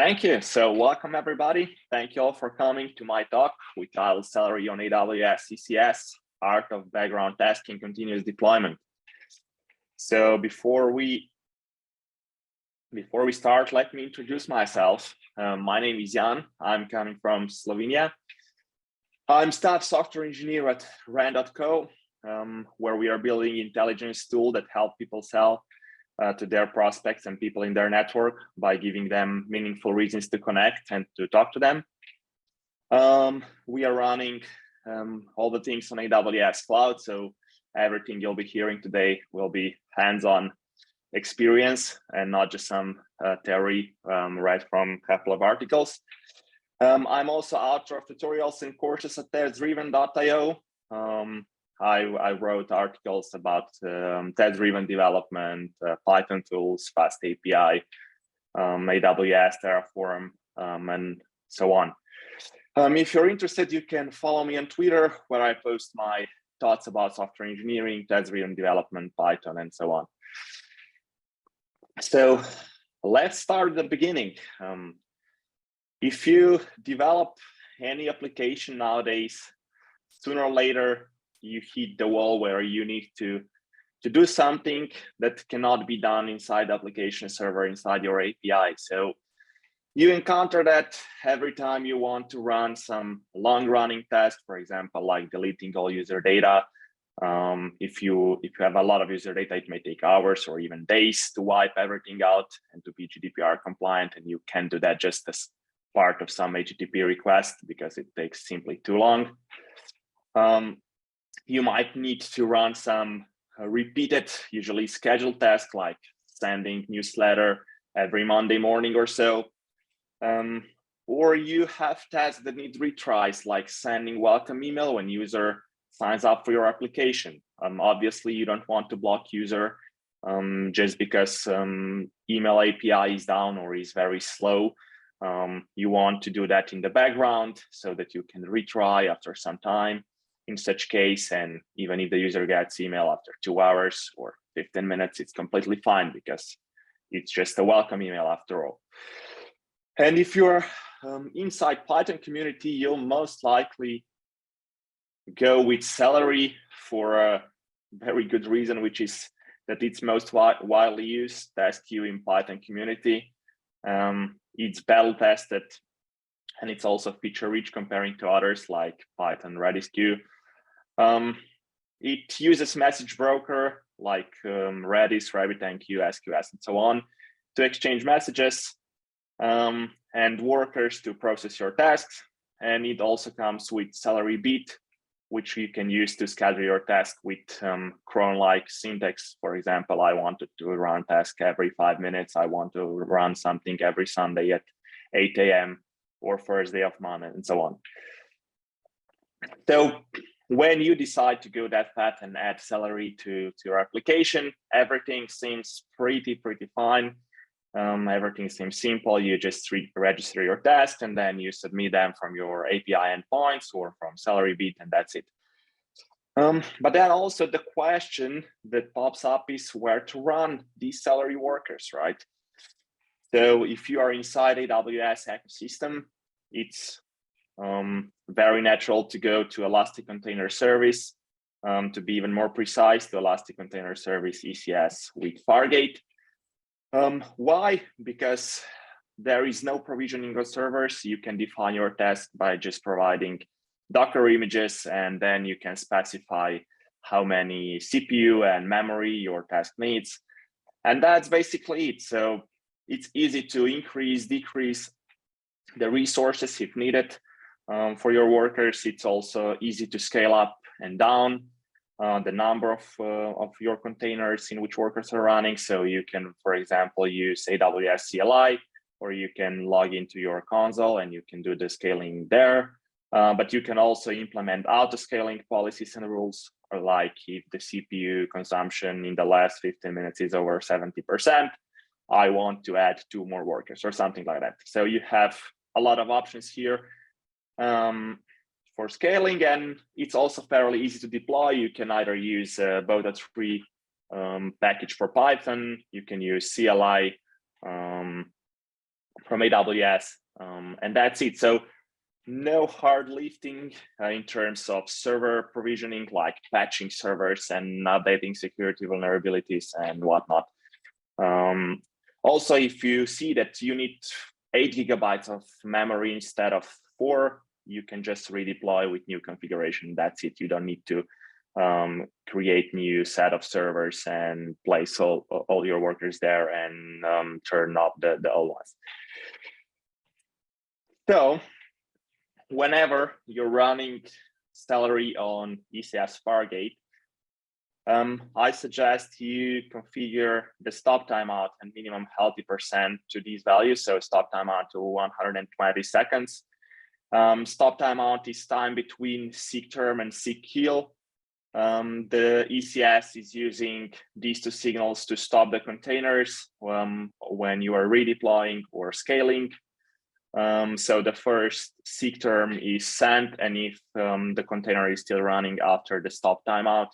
Thank you. So welcome everybody. Thank you all for coming to my talk with titled Celery on AWS ECS, Art of Background Tasking Continuous Deployment. So before we start, let me introduce myself. My name is Jan. I'm coming from Slovenia. I'm staff software engineer at Ren.co, where we are building intelligence tool that help people sell to their prospects and people in their network by giving them meaningful reasons to connect and to talk to them. We are running all the things on AWS Cloud, so everything you'll be hearing today will be hands-on experience and not just some theory read from a couple of articles. I'm also author of tutorials and courses at test-driven.io. I wrote articles about test-driven development, Python tools, Fast API, AWS, Terraform, and so on. If you're interested, you can follow me on Twitter, where I post my thoughts about software engineering, test-driven development, Python, and so on. So let's start at the beginning. If you develop any application nowadays, sooner or later, you hit the wall where you need to do something that cannot be done inside the application server, inside your API. So you encounter that every time you want to run some long-running test, for example, like deleting all user data. If you have a lot of user data, it may take hours or even days to wipe everything out and to be GDPR compliant, and you can do that just as part of some HTTP request because it takes simply too long. You might need to run some repeated, usually scheduled tasks like sending newsletter every Monday morning or so. Or you have tasks that need retries, like sending welcome email when user signs up for your application. Obviously, you don't want to block user just because email API is down or is very slow. You want to do that in the background so that you can retry after some time. In such case, and even if the user gets email after 2 hours or 15 minutes, it's completely fine because it's just a welcome email after all. And if you're inside Python community, you'll most likely go with Celery for a very good reason, which is that it's most widely used test queue in Python community. It's battle tested, and it's also feature rich comparing to others like Python Redis queue. It uses message broker like Redis, RabbitMQ, SQS, and so on to exchange messages and workers to process your tasks. And it also comes with Celery Beat, which you can use to schedule your task with cron-like syntax. For example, I wanted to run task every 5 minutes. I want to run something every Sunday at 8 a.m. or first day of month, and so on. So when you decide to go that path and add Celery to your application, everything seems pretty fine. Everything seems simple. You just register your task and then you submit them from your API endpoints or from Celery Beat, and that's it. But then also the question that pops up is where to run these Celery workers, right? So if you are inside AWS ecosystem, it's very natural to go to Elastic Container Service, to be even more precise, to Elastic Container Service ECS with Fargate. Why? Because there is no provisioning of servers. You can define your task by just providing Docker images, and then you can specify how many CPU and memory your task needs. And that's basically it. So it's easy to increase, decrease the resources if needed. For your workers, it's also easy to scale up and down the number of your containers in which workers are running. So you can, for example, use AWS CLI, or you can log into your console and you can do the scaling there. But you can also implement auto-scaling policies and rules, or like if the CPU consumption in the last 15 minutes is over 70%, I want to add 2 more workers or something like that. So you have a lot of options here for scaling, and it's also fairly easy to deploy. You can either use both a free package for Python, you can use CLI AWS, and that's it. So no hard lifting in terms of server provisioning, like patching servers and updating security vulnerabilities and whatnot. Also, if you see that you need 8 GB of memory instead of 4, you can just redeploy with new configuration. That's it. You don't need to create new set of servers and place all your workers there and turn off the old ones. So whenever you're running Celery on ECS Fargate, I suggest you configure the stop timeout and minimum healthy % to these values. So stop timeout to 120 seconds. Stop timeout is time between seek term and seek kill. The ECS is using these two signals to stop the containers when you are redeploying or scaling. So the first seek term is sent, and if the container is still running after the stop timeout,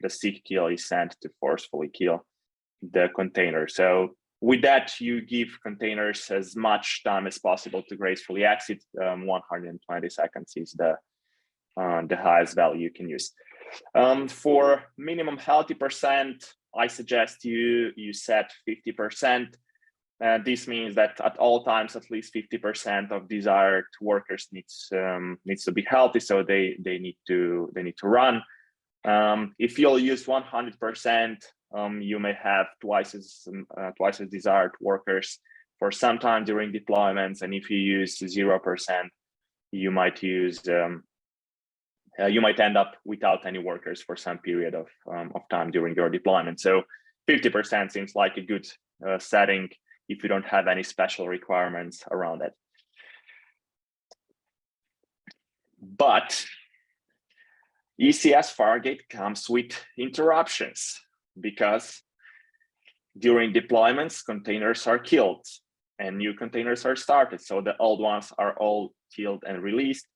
the seek kill is sent to forcefully kill the container. So with that, you give containers as much time as possible to gracefully exit. 120 seconds is the highest value you can use. For minimum healthy %, I suggest you set 50%. This means that at all times, at least 50% of desired workers needs to be healthy, so they need to run. If you'll use 100%, you may have twice as desired workers for some time during deployments, and if you use 0%, you might end up without any workers for some period of time during your deployment. So 50% seems like a good setting if you don't have any special requirements around it. But ECS Fargate comes with interruptions, because during deployments, containers are killed and new containers are started. So the old ones are all killed and released.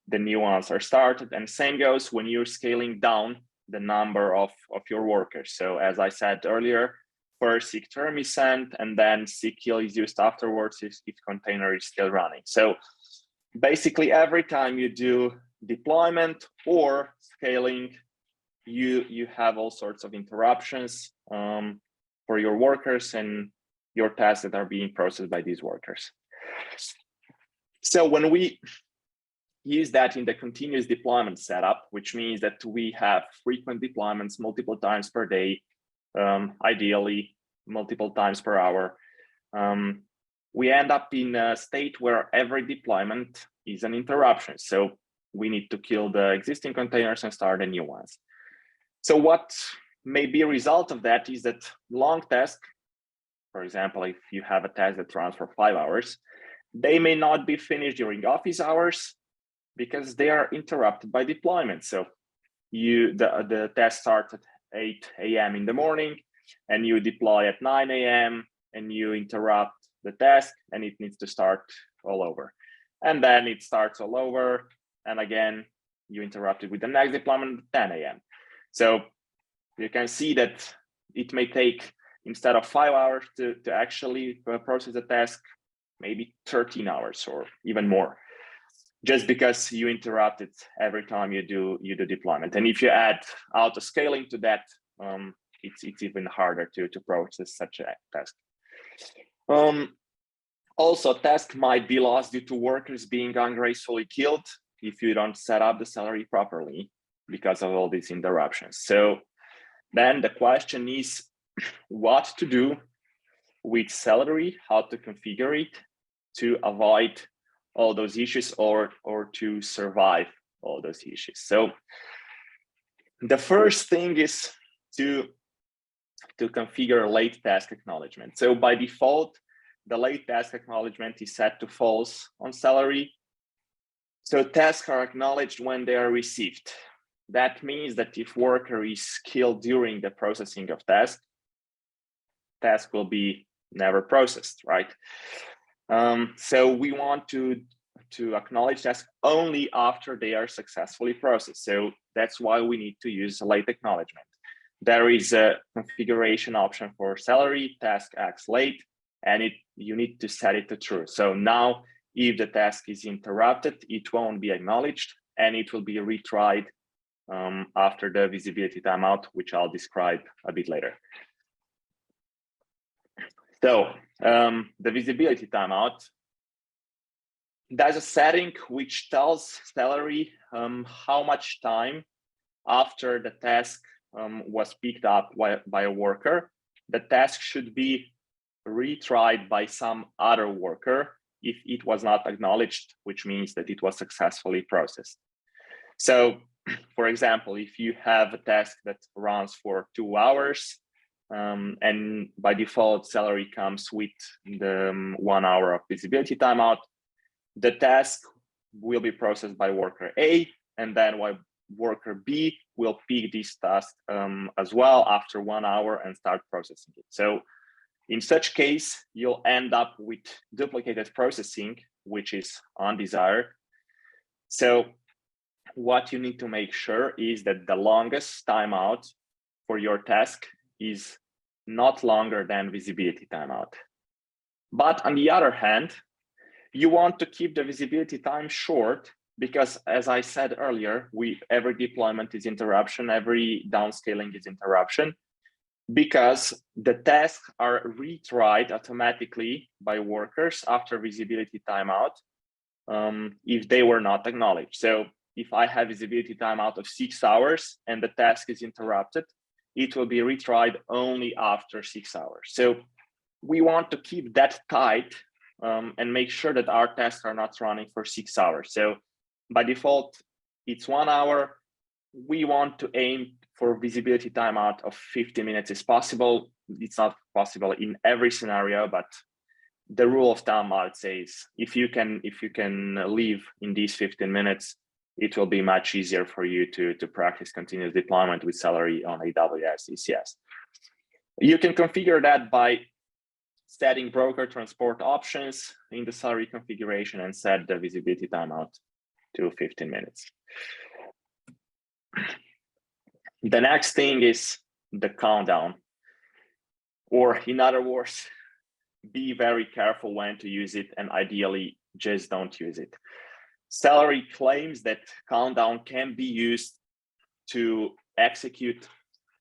The new ones are started, and same goes when you're scaling down the number of your workers. So as I said earlier, first seek term is sent, and then seek kill is used afterwards if container is still running. So basically every time you do deployment or scaling, you have all sorts of interruptions for your workers and your tasks that are being processed by these workers. So when we use that in the continuous deployment setup, which means that we have frequent deployments multiple times per day, ideally multiple times per hour, we end up in a state where every deployment is an interruption. So we need to kill the existing containers and start the new ones. So what may be a result of that is that long tasks, for example, if you have a task that runs for 5 hours, they may not be finished during office hours because they are interrupted by deployment. So the task starts at 8 a.m. in the morning, and you deploy at 9 a.m. and you interrupt the task, and it needs to start all over. And then it starts all over, and again, you interrupt it with the next deployment at 10 a.m. So you can see that it may take, instead of 5 hours to actually process the task, maybe 13 hours or even more, just because you interrupt it every time you do deployment. And if you add auto scaling to that, it's even harder to process such a task. Also, task might be lost due to workers being ungracefully killed if you don't set up the Celery properly because of all these interruptions. So then the question is what to do with Celery, how to configure it to avoid all those issues or to survive all those issues. So the first thing is to configure late task acknowledgement. So by default, the late task acknowledgement is set to false on Celery. So tasks are acknowledged when they are received. That means that if worker is killed during the processing of task will be never processed, right? So we want to acknowledge tasks only after they are successfully processed. So that's why we need to use late acknowledgement. There is a configuration option for Celery, task acts late, and you need to set it to true. So now if the task is interrupted, it won't be acknowledged, and it will be retried after the visibility timeout, which I'll describe a bit later. So the visibility timeout, there's a setting which tells Celery how much time after the task was picked up by a worker, the task should be retried by some other worker if it was not acknowledged, which means that it was successfully processed. So, for example, if you have a task that runs for 2 hours, and by default, Celery comes with the 1 hour of visibility timeout, the task will be processed by worker A, and then worker B will pick this task as well after 1 hour and start processing it. So in such case, you'll end up with duplicated processing, which is undesired. So what you need to make sure is that the longest timeout for your task is not longer than visibility timeout. But on the other hand, you want to keep the visibility time short because, as I said earlier, every deployment is interruption, every downscaling is interruption, because the tasks are retried automatically by workers after visibility timeout if they were not acknowledged. So if I have visibility timeout of 6 hours and the task is interrupted, it will be retried only after 6 hours. So we want to keep that tight and make sure that our tasks are not running for 6 hours. So by default, it's 1 hour. We want to aim for visibility timeout of 50 minutes is possible. It's not possible in every scenario, but the rule of thumb, I'd say, is if you can live in these 15 minutes, it will be much easier for you to practice continuous deployment with Celery on AWS ECS. You can configure that by setting broker transport options in the Celery configuration and set the visibility timeout to 15 minutes. The next thing is the countdown, or in other words, be very careful when to use it, and ideally just don't use it. Celery claims that countdown can be used to execute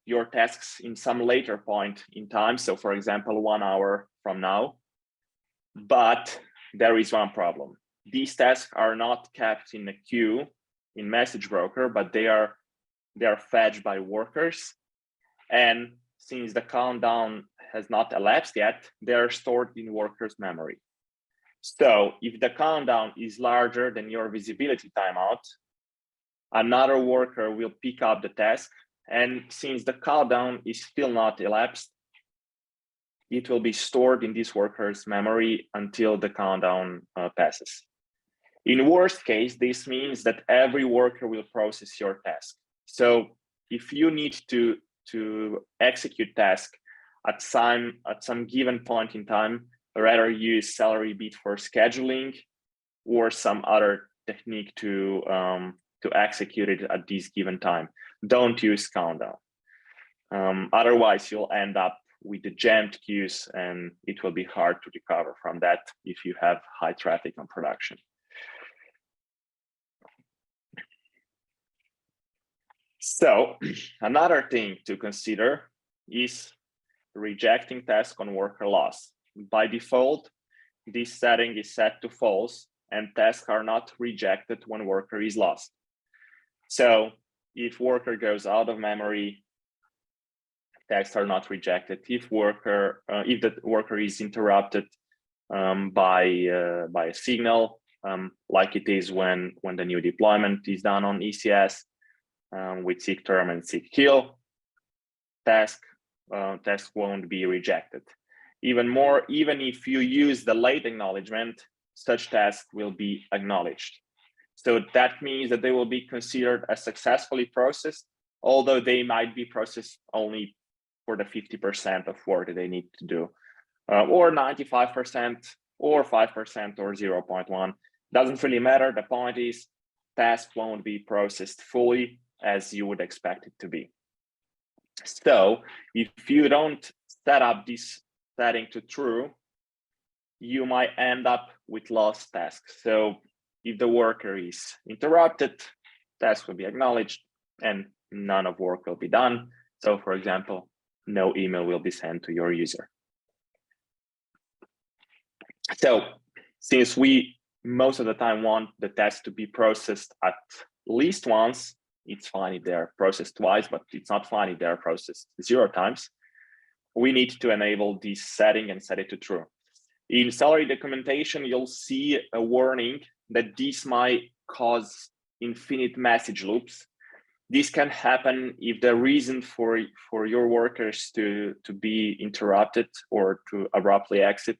your tasks in some later point in time. So for example, 1 hour from now, but there is one problem. These tasks are not kept in a queue in message broker, but they are fetched by workers. And since the countdown has not elapsed yet, they are stored in workers' memory. So if the countdown is larger than your visibility timeout, another worker will pick up the task. And since the countdown is still not elapsed, it will be stored in this worker's memory until the countdown passes. In worst case, this means that every worker will process your task. So if you need to execute task at some given point in time, rather use Celery bit for scheduling or some other technique to execute it at this given time. Don't use countdown. Otherwise, you'll end up with the jammed queues, and it will be hard to recover from that if you have high traffic on production. So another thing to consider is rejecting task on worker loss. By default, this setting is set to false, and tasks are not rejected when worker is lost. So if worker goes out of memory, tasks are not rejected. If the worker is interrupted by a signal, like it is when the new deployment is done on ECS with seek term and seek kill, task won't be rejected. Even if you use the late acknowledgement, such task will be acknowledged. So that means that they will be considered as successfully processed, although they might be processed only for the 50% of work that they need to do, or 95%, or 5%, or 0.1. Doesn't really matter. The point is, task won't be processed fully as you would expect it to be. So if you don't set up this setting to true, you might end up with lost tasks. So if the worker is interrupted, task will be acknowledged and none of work will be done. So for example, no email will be sent to your user. So since we most of the time want the test to be processed at least once, it's fine if they're processed twice, but it's not fine if they're processed 0 times. We need to enable this setting and set it to true. In Celery documentation, you'll see a warning that this might cause infinite message loops. This can happen if the reason for your workers to be interrupted or to abruptly exit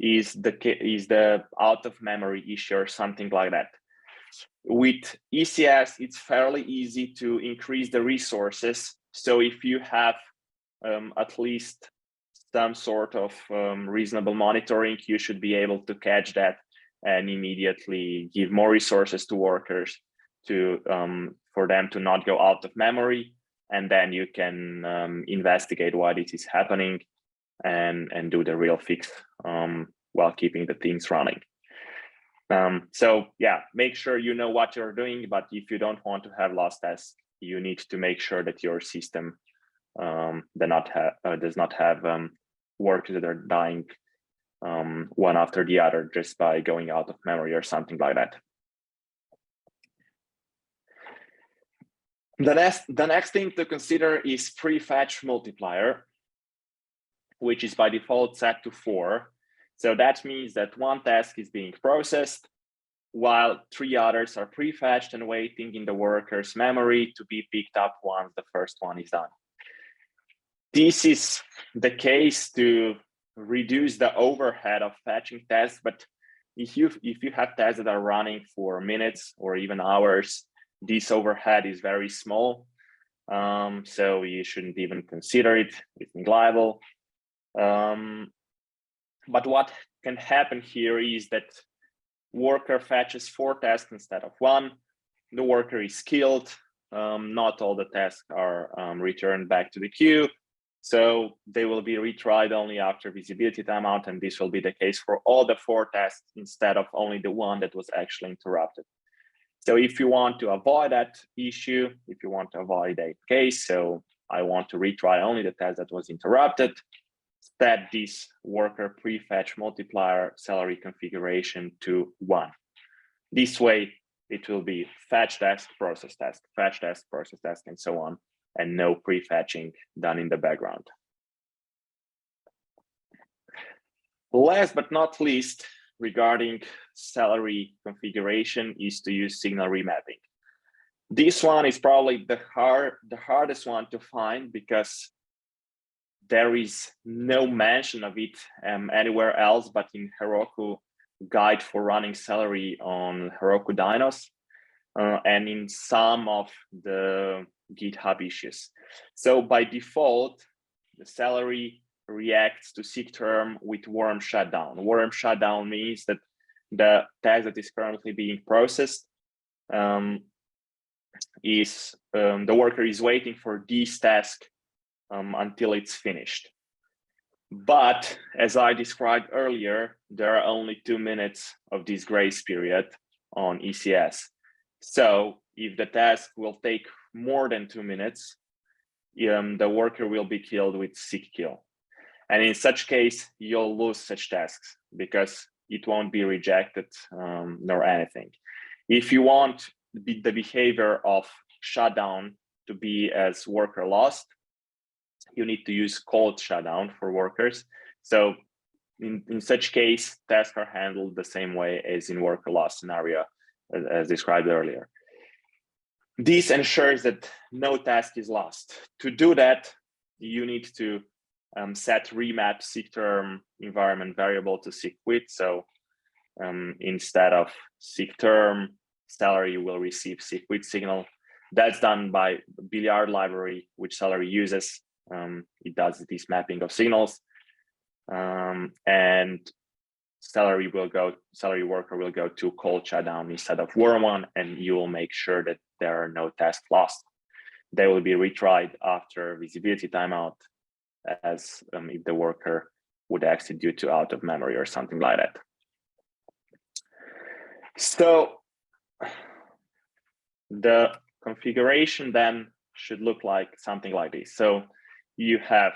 is the out of memory issue or something like that. With ECS, it's fairly easy to increase the resources. So if you have at least some sort of reasonable monitoring, you should be able to catch that and immediately give more resources to workers to for them to not go out of memory, and then you can investigate why this is happening and do the real fix while keeping the things running. So yeah, make sure you know what you're doing, but if you don't want to have lost tasks, you need to make sure that your system does not have works that are dying one after the other just by going out of memory or something like that. The next thing to consider is prefetch multiplier, which is by default set to 4. So that means that one task is being processed while 3 others are prefetched and waiting in the worker's memory to be picked up once the first one is done. This is the case to reduce the overhead of fetching tasks, but if you have tasks that are running for minutes or even hours, this overhead is very small. So you shouldn't even consider it. It's negligible. But what can happen here is that worker fetches 4 tasks instead of 1. The worker is killed. Not all the tasks are returned back to the queue. So they will be retried only after visibility timeout, and this will be the case for all the 4 tasks instead of only the one that was actually interrupted. So if you want to avoid that issue, if you want to avoid that case, so I want to retry only the task that was interrupted, set this worker prefetch multiplier Celery configuration to 1. This way, it will be fetch task, process task, fetch task, process task, and so on, and no prefetching done in the background. Last but not least, regarding Celery configuration is to use signal remapping. This one is probably the hardest one to find because there is no mention of it anywhere else but in Heroku guide for running Celery on Heroku Dynos and in some of the GitHub issues. So by default, the Celery reacts to seek term with worm shutdown. Worm shutdown means that the task that is currently being processed the worker is waiting for this task until it's finished. But as I described earlier, there are only 2 minutes of this grace period on ECS. So if the task will take more than 2 minutes, the worker will be killed with seek kill. And in such case, you'll lose such tasks because it won't be rejected nor anything. If you want the behavior of shutdown to be as worker lost, you need to use cold shutdown for workers. So in such case, tasks are handled the same way as in worker loss scenario as described earlier. This ensures that no task is lost. To do that, you need to set remap seek term environment variable to seek quit. So instead of seek term, Celery will receive seek quit signal. That's done by Billiard library, which Celery uses. It does this mapping of signals, and Celery worker will go to cold shutdown instead of warm one, and you will make sure that there are no tasks lost. They will be retried after visibility timeout, as if the worker would exit due to out of memory or something like that. So the configuration then should look like something like this. So you have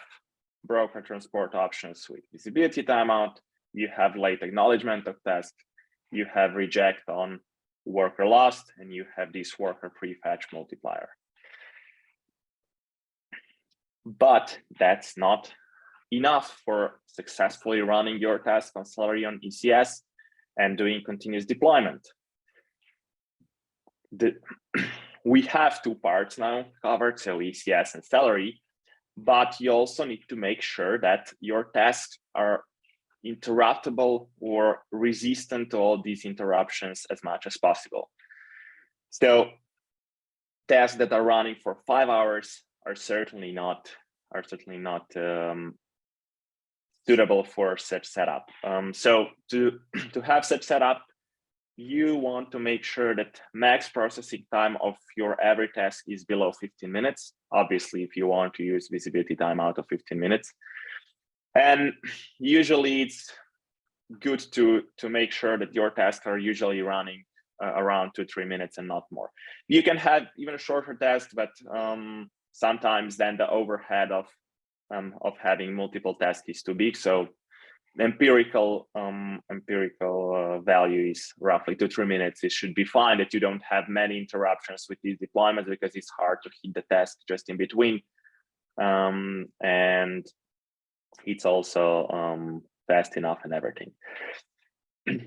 broker transport options with visibility timeout, you have late acknowledgement of task, you have reject on worker lost, and you have this worker prefetch multiplier. But that's not enough for successfully running your task on Celery on ECS and doing continuous deployment. We have two parts now covered, so ECS and Celery, but you also need to make sure that your tasks are interruptible or resistant to all these interruptions as much as possible. So tasks that are running for 5 hours are certainly not suitable for such setup. So to have such setup, you want to make sure that max processing time of your every task is below 15 minutes. Obviously, if you want to use visibility timeout of 15 minutes. And usually it's good to make sure that your tasks are usually running around 2-3 minutes and not more. You can have even a shorter task, but sometimes then the overhead of having multiple tasks is too big. So the empirical value is roughly 2-3 minutes. It should be fine that you don't have many interruptions with these deployments, because it's hard to hit the task just in between. And it's also fast enough and everything.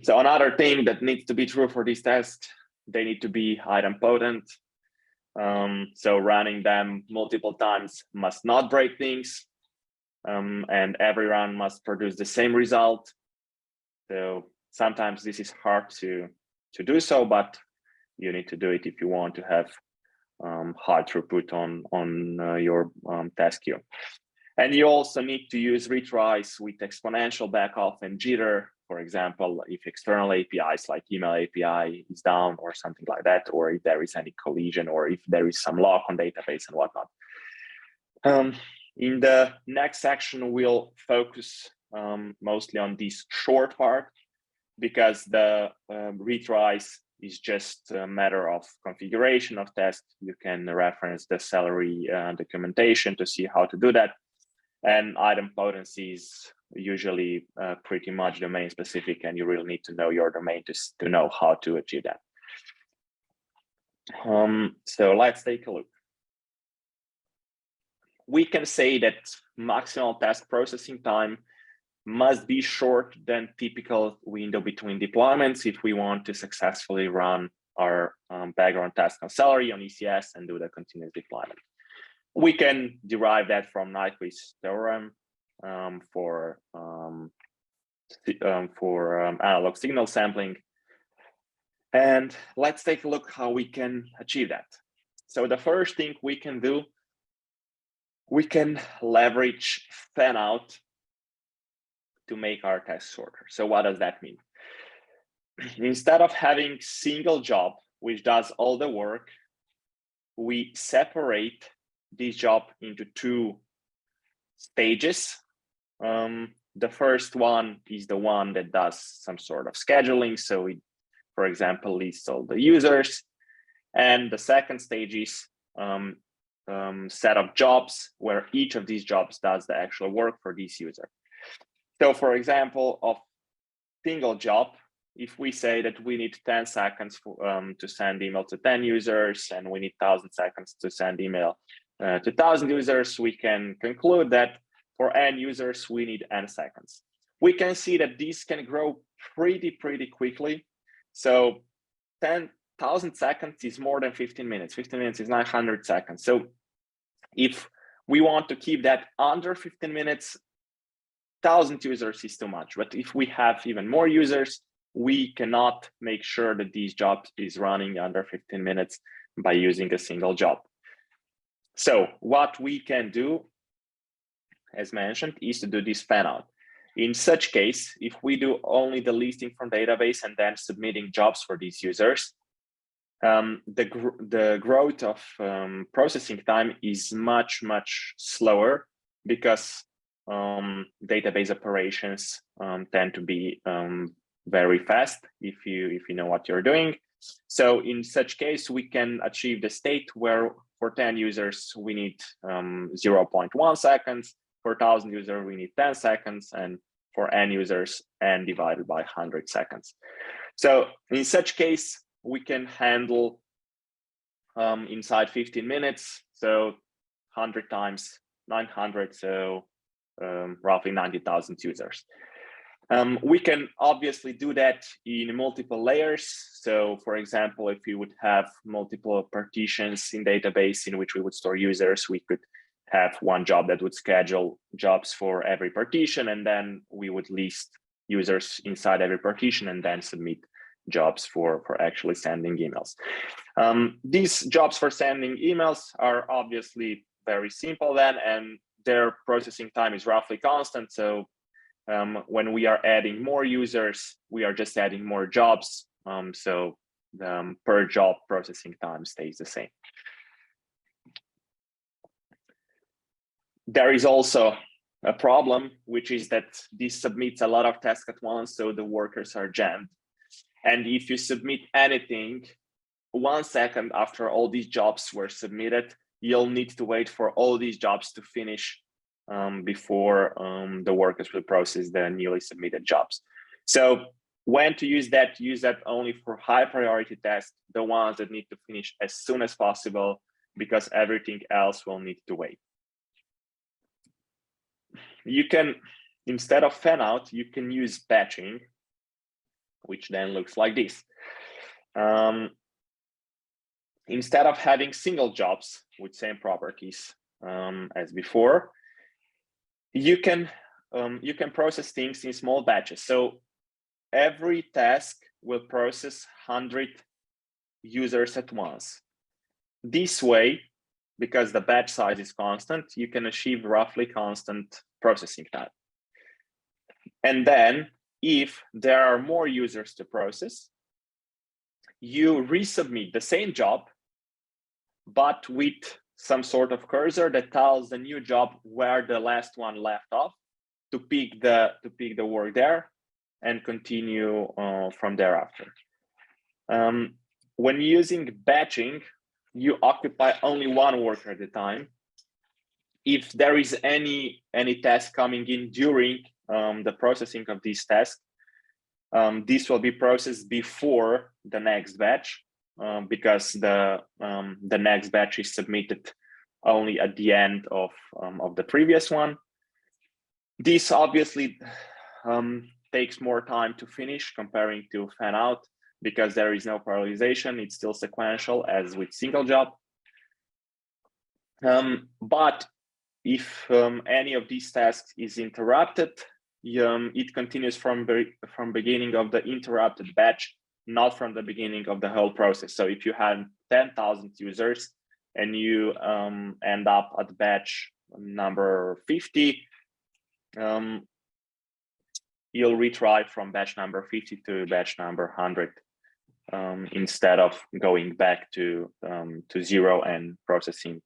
So another thing that needs to be true for these tasks, they need to be idempotent. So running them multiple times must not break things. And every run must produce the same result. So sometimes this is hard to do so, but you need to do it if you want to have high throughput on your task queue. And you also need to use retries with exponential backoff and jitter, for example, if external APIs like email API is down or something like that, or if there is any collision, or if there is some lock on database and whatnot. In the next section, we'll focus mostly on this short part, because the retries is just a matter of configuration of tests. You can reference the Celery documentation to see how to do that. And idempotency is usually pretty much domain specific, and you really need to know your domain to know how to achieve that. So let's take a look. We can say that maximal task processing time must be shorter than typical window between deployments if we want to successfully run our background task on Celery on ECS and do the continuous deployment. We can derive that from Nyquist's theorem for analog signal sampling. And let's take a look how we can achieve that. So the first thing we can do, we can leverage fan out to make our tasks shorter. So what does that mean? Instead of having single job, which does all the work, we separate this job into two stages. The first one is the one that does some sort of scheduling. So it, for example, lists all the users. And the second stage is set of jobs where each of these jobs does the actual work for this user. So for example, of single job, if we say that we need 10 seconds to send email to 10 users, and we need 1,000 seconds to send email to 1,000 users, we can conclude that for n users, we need n seconds. We can see that these can grow pretty quickly. So 10,000 seconds is more than 15 minutes. 15 minutes is 900 seconds. So if we want to keep that under 15 minutes, 1,000 users is too much. But if we have even more users, we cannot make sure that these jobs is running under 15 minutes by using a single job. So what we can do, as mentioned, is to do this fan out. In such case, if we do only the listing from database and then submitting jobs for these users, the growth of processing time is much slower, because database operations tend to be very fast if you know what you're doing. So in such case, we can achieve the state where for 10 users, we need 0.1 seconds. For 1,000 users, we need 10 seconds. And for n users, n divided by 100 seconds. So in such case, we can handle inside 15 minutes. So 100 times 900, so roughly 90,000 users. We can obviously do that in multiple layers. So for example, if we would have multiple partitions in database in which we would store users, we could have one job that would schedule jobs for every partition, and then we would list users inside every partition and then submit jobs for actually sending emails. These jobs for sending emails are obviously very simple then, and their processing time is roughly constant. So when we are adding more users, we are just adding more jobs. So the per job processing time stays the same. There is also a problem, which is that this submits a lot of tasks at once, so the workers are jammed. And if you submit anything 1 second after all these jobs were submitted, you'll need to wait for all these jobs to finish before the workers will process the newly submitted jobs. So when to use that only for high priority tasks, the ones that need to finish as soon as possible, because everything else will need to wait. You can, instead of fan out, you can use batching, which then looks like this. Instead of having single jobs with same properties as before, you can process things in small batches. So every task will process 100 users at once. This way, because the batch size is constant, you can achieve roughly constant processing time. And then if there are more users to process, you resubmit the same job, but with some sort of cursor that tells the new job where the last one left off to pick the work there and continue from thereafter. When using batching, you occupy only one worker at a time. If there is any task coming in during the processing of this task, this will be processed before the next batch, because the next batch is submitted only at the end of the previous one. This obviously takes more time to finish comparing to fan out, because there is no parallelization. It's still sequential as with single job. But if any of these tasks is interrupted, it continues from beginning of the interrupted batch, not from the beginning of the whole process. So if you have 10,000 users and you end up at batch number 50, you'll retry from batch number 50 to batch number 100 instead of going back to 0 and processing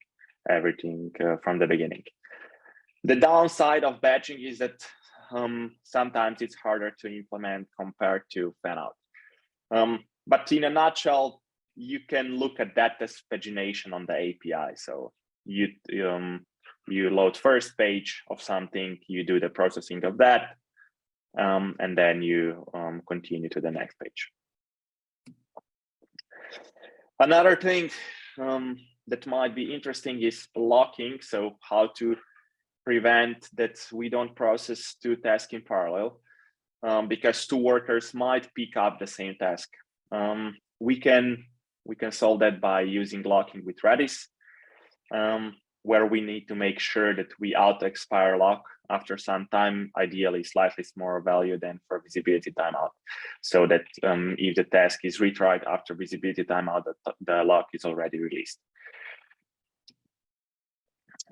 everything from the beginning. The downside of batching is that sometimes it's harder to implement compared to fan out. But in a nutshell, you can look at that as pagination on the API. So you load first page of something, you do the processing of that, and then you continue to the next page. Another thing that might be interesting is locking. So how to prevent that we don't process two tasks in parallel, because two workers might pick up the same task. We can solve that by using locking with Redis, where we need to make sure that we auto-expire lock after some time, ideally slightly smaller value than for visibility timeout, so that if the task is retried after visibility timeout, the lock is already released.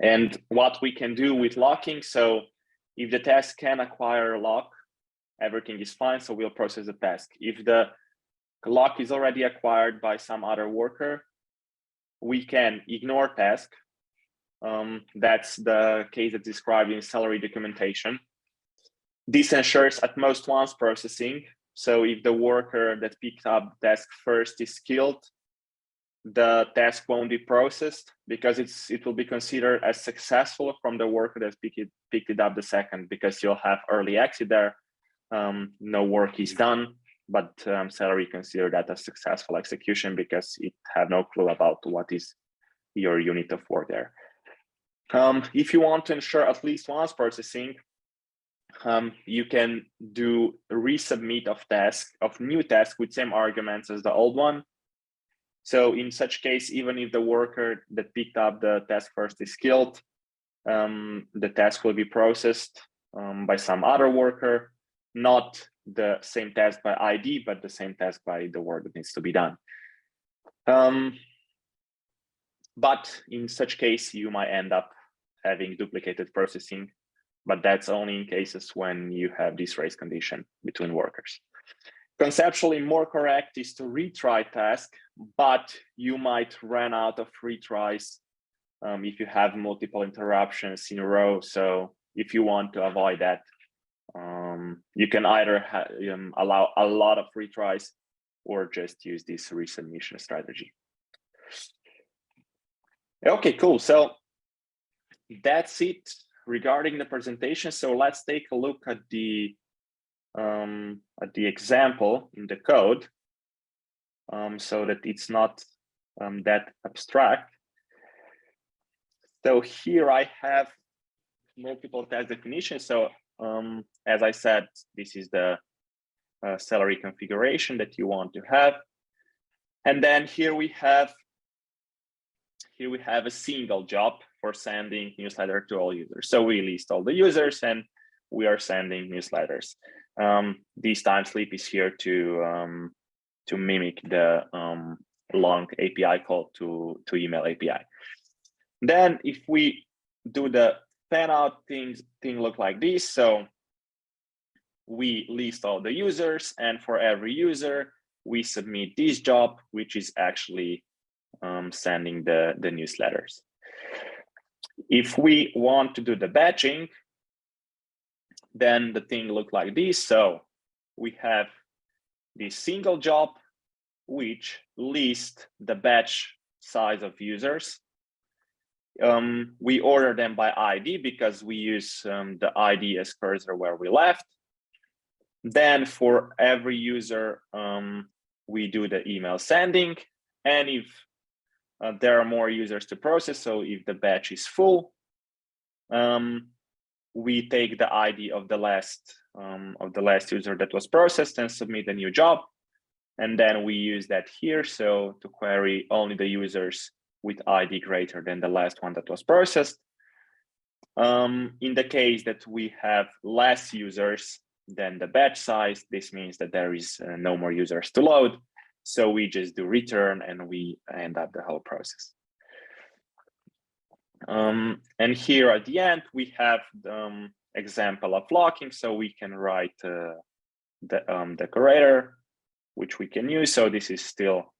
And what we can do with locking, so if the task can acquire a lock, everything is fine, so we'll process the task. If the lock is already acquired by some other worker, we can ignore task, That's the case that's described in Celery documentation. This ensures at most once processing. So if the worker that picked up the task first is killed, the task won't be processed because it will be considered as successful from the worker that picked it up the second, because you'll have early exit there. No work is done, but Celery consider that a successful execution because it have no clue about what is your unit of work there. If you want to ensure at least once processing, you can do a resubmit of new task with same arguments as the old one. So in such case, even if the worker that picked up the task first is killed, the task will be processed by some other worker, not the same task by ID, but the same task by the work that needs to be done. But in such case, you might end up having duplicated processing, but that's only in cases when you have this race condition between workers. Conceptually, more correct is to retry task, but you might run out of retries if you have multiple interruptions in a row. So if you want to avoid that, you can either allow a lot of retries or just use this resubmission strategy. Okay, cool. So that's it regarding the presentation. So let's take a look at the example in the code, so that it's not that abstract. So here I have multiple task definitions. So as I said, this is the Celery configuration that you want to have, and then here we have a single job for sending newsletter to all users. So we list all the users and we are sending newsletters. This time sleep is here to mimic the long API call to email API. Then if we do the fan out thing look like this. So we list all the users, and for every user, we submit this job, which is actually sending the newsletters. If we want to do the batching, then the thing look like this. So we have this single job, which lists the batch size of users. We order them by ID because we use the ID as cursor where we left. Then for every user, we do the email sending. And if there are more users to process, so if the batch is full, we take the ID of the last user that was processed and submit a new job. And then we use that here, so to query only the users with ID greater than the last one that was processed. In the case that we have less users than the batch size, this means that there is no more users to load. So we just do return and we end up the whole process. And here at the end, we have the example of locking. So we can write the decorator, which we can use. So this is still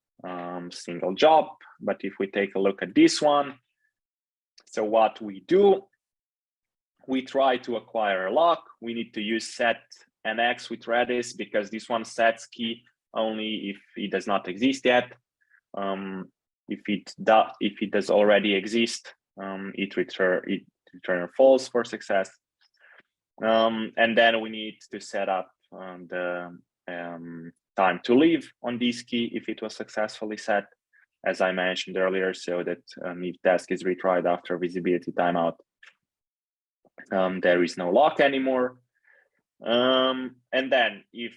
single job. But if we take a look at this one, so what we do, we try to acquire a lock. We need to use set nx with Redis because this one sets key only if it does not exist yet. If it does already exist, it return false for success. And then we need to set up the time to leave on this key if it was successfully set, as I mentioned earlier, so that if task is retried after visibility timeout, there is no lock anymore. And then if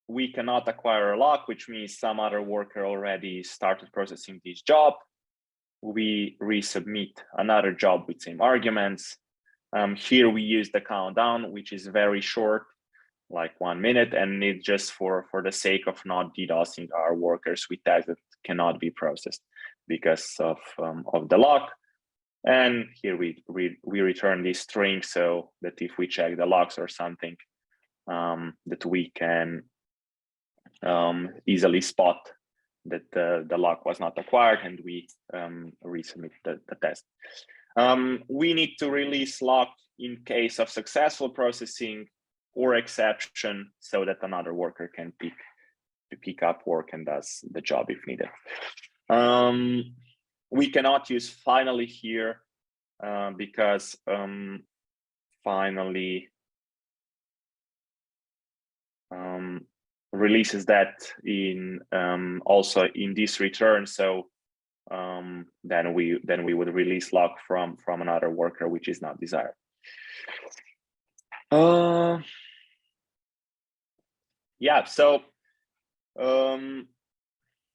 we cannot acquire a lock, which means some other worker already started processing this job, we resubmit another job with same arguments. Here we use the countdown, which is very short, like 1 minute, and it's just for the sake of not DDoSing our workers with tags that cannot be processed because of the lock. And here we return this string so that if we check the logs or something, that we can easily spot that the lock was not acquired, and we resubmit the test. We need to release lock in case of successful processing or exception, so that another worker can pick up work and does the job if needed. We cannot use finally here because finally releases that in also in this return. So then we would release lock from another worker, which is not desired. Yeah, so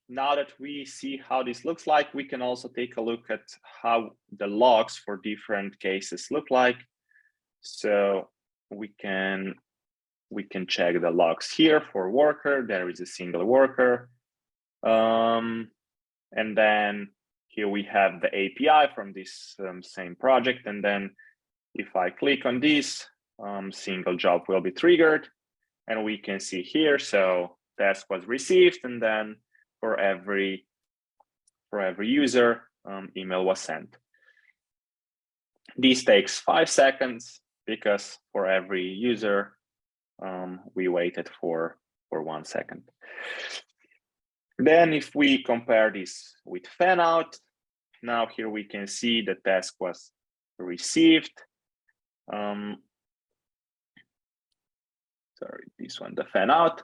now that we see how this looks like, we can also take a look at how the logs for different cases look like. So we can check the logs here for worker. There is a single worker. And then here we have the API from this same project. And then if I click on this, single job will be triggered. And we can see here, so task was received, and then for every user, email was sent. This takes 5 seconds because for every user, we waited for 1 second. Then if we compare this with fan out, now here we can see the task was received. Sorry, this one, the fan out.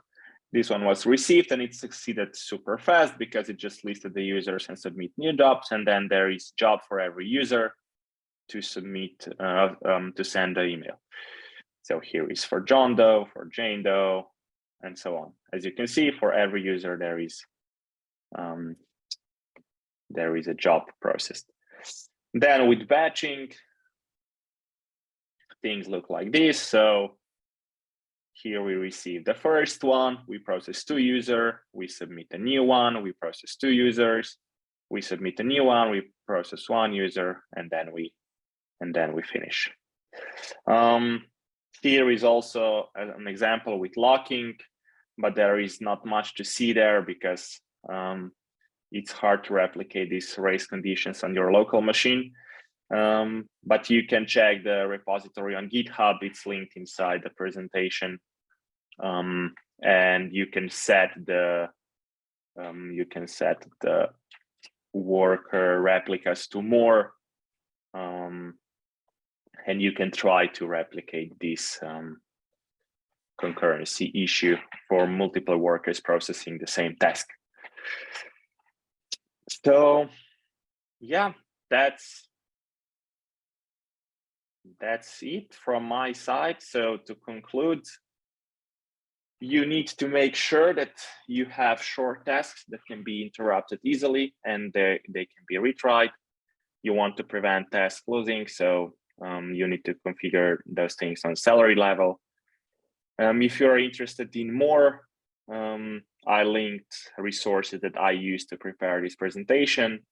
This one was received and it succeeded super fast because it just listed the users and submit new jobs. And then there is job for every user to submit, to send the email. So here is for John Doe, for Jane Doe, and so on. As you can see, for every user, there is a job processed. Then with batching, things look like this. So here we receive the first one, we process 2 users, we submit a new one, we process 2 users, we submit a new one, we process 1 user, and then we finish. Here is also an example with locking, but there is not much to see there because it's hard to replicate these race conditions on your local machine. But you can check the repository on GitHub. It's linked inside the presentation, and you can set the worker replicas to more, and you can try to replicate this concurrency issue for multiple workers processing the same task. So yeah, that's it from my side. So to conclude, you need to make sure that you have short tasks that can be interrupted easily and they can be retried. You want to prevent task losing, so you need to configure those things on Celery level. If you're interested in more, I linked resources that I used to prepare this presentation.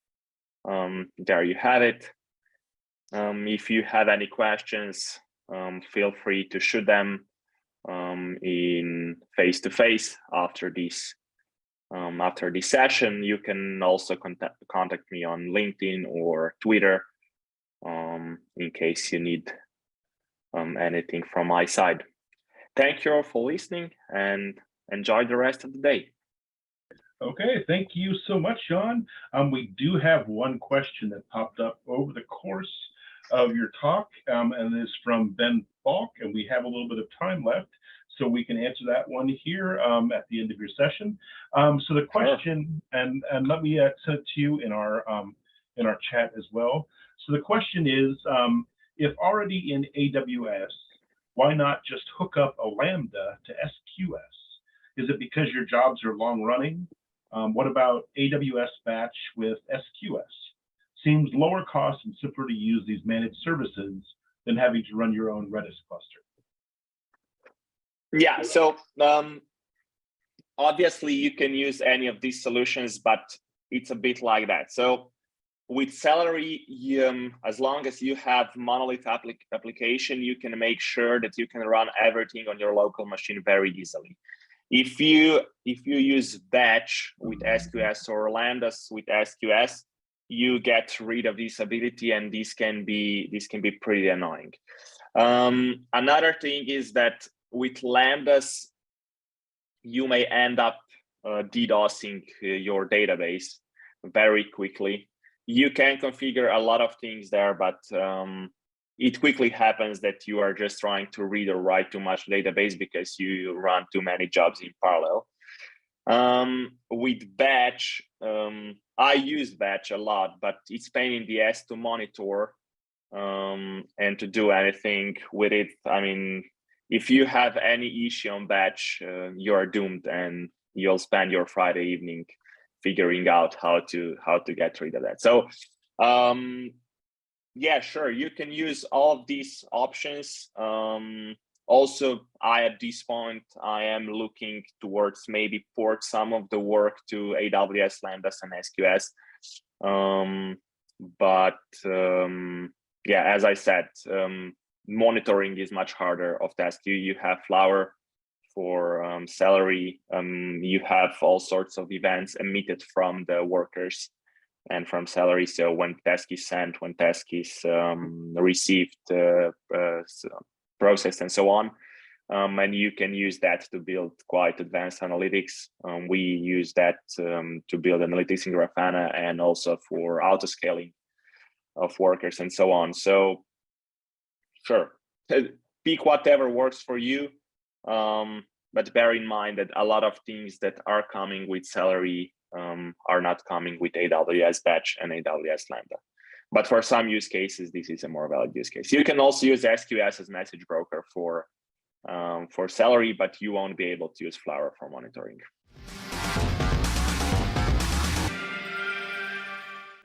There you have it. If you have any questions, feel free to shoot them in face-to-face after this session. You can also contact me on LinkedIn or Twitter in case you need anything from my side. Thank you all for listening and enjoy the rest of the day. Okay, thank you so much, Jan. We do have one question that popped up over the course of your talk, and it's from Ben Falk, and we have a little bit of time left, so we can answer that one here at the end of your session. So the question, and let me send it to you in our chat as well. So the question is, if already in AWS, why not just hook up a Lambda to SQS? Is it because your jobs are long running? What about AWS batch with SQS? Seems lower cost and simpler to use these managed services than having to run your own Redis cluster. Yeah, so obviously you can use any of these solutions, but it's a bit like that. So with Celery, as long as you have monolith application, you can make sure that you can run everything on your local machine very easily. If you use batch with SQS or lambdas with SQS, you get rid of this ability, and this can be pretty annoying. Another thing is that with lambdas, you may end up DDoSing your database very quickly. You can configure a lot of things there, but it quickly happens that you are just trying to read or write too much database because you run too many jobs in parallel. With batch, I use batch a lot, but it's pain in the ass to monitor and to do anything with it. I mean, if you have any issue on batch, you're doomed, and you'll spend your Friday evening figuring out how to get rid of that. So yeah, sure, you can use all of these options. Also, at this point, I am looking towards maybe port some of the work to AWS Lambdas and SQS. Yeah, as I said, monitoring is much harder of task. You have Flower for Celery. You have all sorts of events emitted from the workers and from Celery. So when task is sent, when task is received, processed, and so on. And you can use that to build quite advanced analytics. We use that to build analytics in Grafana, and also for auto-scaling of workers and so on. So sure, pick whatever works for you. But bear in mind that a lot of things that are coming with Celery are not coming with AWS Batch and AWS Lambda. But for some use cases, this is a more valid use case. You can also use SQS as message broker for Celery, but you won't be able to use Flower for monitoring.